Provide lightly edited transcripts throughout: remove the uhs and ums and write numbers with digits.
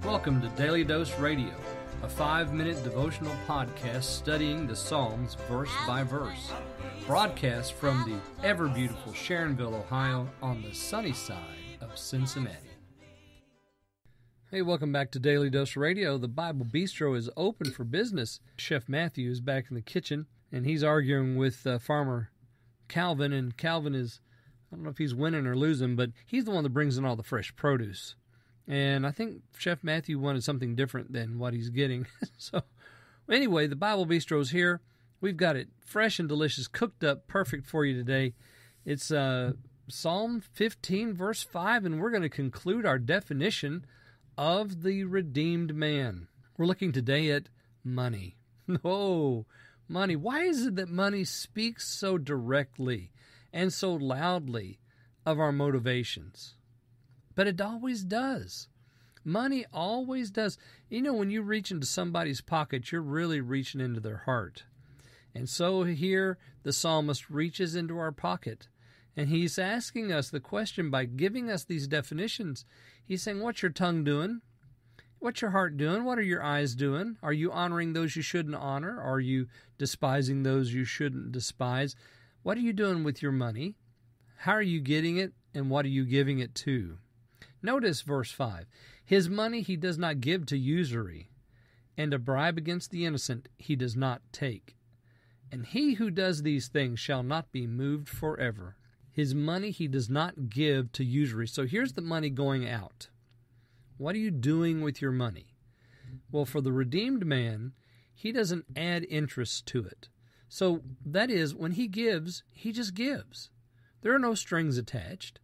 Welcome to Daily Dose Radio, a 5-minute devotional podcast studying the Psalms verse by verse. Broadcast from the ever-beautiful Sharonville, Ohio, on the sunny side of Cincinnati. Hey, welcome back to Daily Dose Radio. The Bible Bistro is open for business. Chef Matthew is back in the kitchen, and he's arguing with Farmer Calvin, and Calvin is, I don't know if he's winning or losing, but he's the one that brings in all the fresh produce. And I think Chef Matthew wanted something different than what he's getting. So anyway, the Bible Bistro is here. We've got it fresh and delicious, cooked up, perfect for you today. It's Psalm 15, verse 5, and we're going to conclude our definition of the redeemed man. We're looking today at money. Oh, money. Why is it that money speaks so directly and so loudly of our motivations? But it always does. Money always does. You know, when you reach into somebody's pocket, you're really reaching into their heart. And so here the psalmist reaches into our pocket, and he's asking us the question by giving us these definitions. He's saying, what's your tongue doing? What's your heart doing? What are your eyes doing? Are you honoring those you shouldn't honor? Are you despising those you shouldn't despise? What are you doing with your money? How are you getting it, and what are you giving it to? Notice verse 5. His money he does not give to usury, and a bribe against the innocent he does not take. And he who does these things shall not be moved forever. His money he does not give to usury. So here's the money going out. What are you doing with your money? Well, for the redeemed man, he doesn't add interest to it. So that is, when he gives, he just gives. There are no strings attached.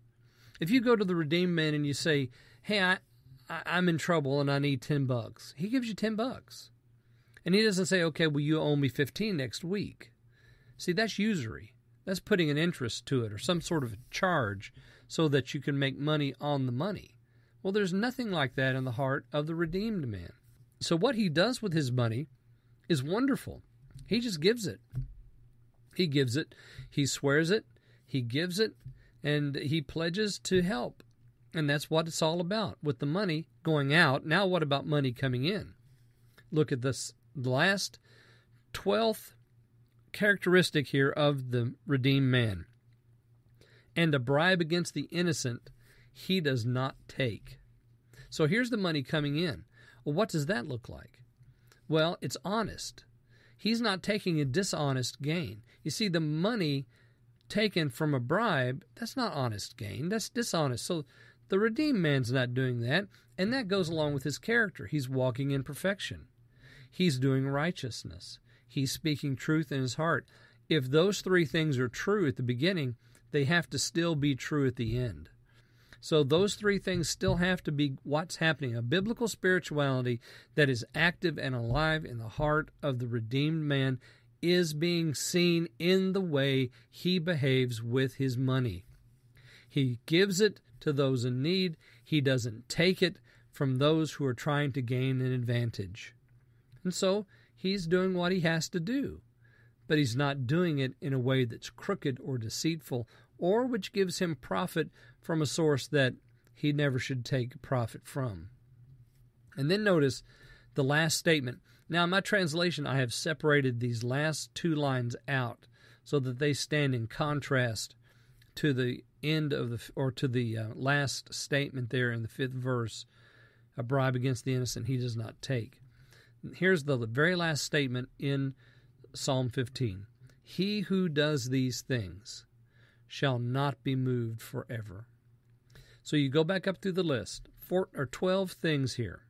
If you go to the redeemed man and you say, hey, I'm in trouble and I need $10, he gives you $10. And he doesn't say, okay, well, you owe me 15 next week. See, that's usury. That's putting an interest to it or some sort of a charge so that you can make money on the money. Well, there's nothing like that in the heart of the redeemed man. So what he does with his money is wonderful. He just gives it. He gives it. He swears it. He gives it. And he pledges to help. And that's what it's all about. With the money going out, now what about money coming in? Look at this last 12th characteristic here of the redeemed man. And a bribe against the innocent he does not take. So here's the money coming in. Well, what does that look like? Well, it's honest. He's not taking a dishonest gain. You see, the money taken from a bribe, that's not honest gain. That's dishonest. So the redeemed man's not doing that, and that goes along with his character. He's walking in perfection. He's doing righteousness. He's speaking truth in his heart. If those three things are true at the beginning, they have to still be true at the end. So those three things still have to be what's happening. A biblical spirituality that is active and alive in the heart of the redeemed man is being seen in the way he behaves with his money. He gives it to those in need. He doesn't take it from those who are trying to gain an advantage. And so he's doing what he has to do, but he's not doing it in a way that's crooked or deceitful or which gives him profit from a source that he never should take profit from. And then notice the last statement. Now, in my translation, I have separated these last two lines out so that they stand in contrast to the end of the last statement there in the 5th verse. A bribe against the innocent he does not take. Here's the very last statement in Psalm 15. He who does these things shall not be moved forever. So you go back up through the list. 12 things here.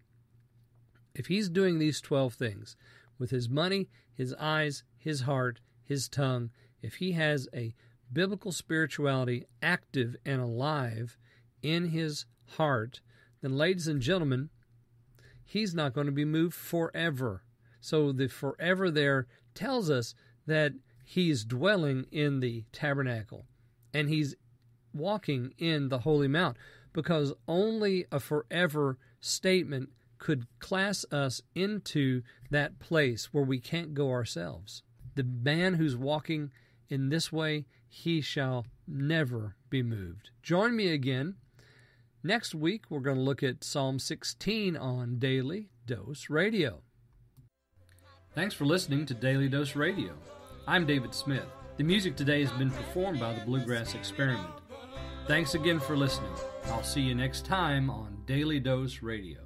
If he's doing these 12 things with his money, his eyes, his heart, his tongue, if he has a biblical spirituality active and alive in his heart, then, ladies and gentlemen, he's not going to be moved forever. So the forever there tells us that he's dwelling in the tabernacle and he's walking in the holy mount, because only a forever statement could class us into that place where we can't go ourselves. The man who's walking in this way, he shall never be moved. Join me again Next week, we're going to look at Psalm 16 on Daily Dose Radio. Thanks for listening to Daily Dose Radio. I'm David Smith. The music today has been performed by the Bluegrass Experiment. Thanks again for listening. I'll see you next time on Daily Dose Radio.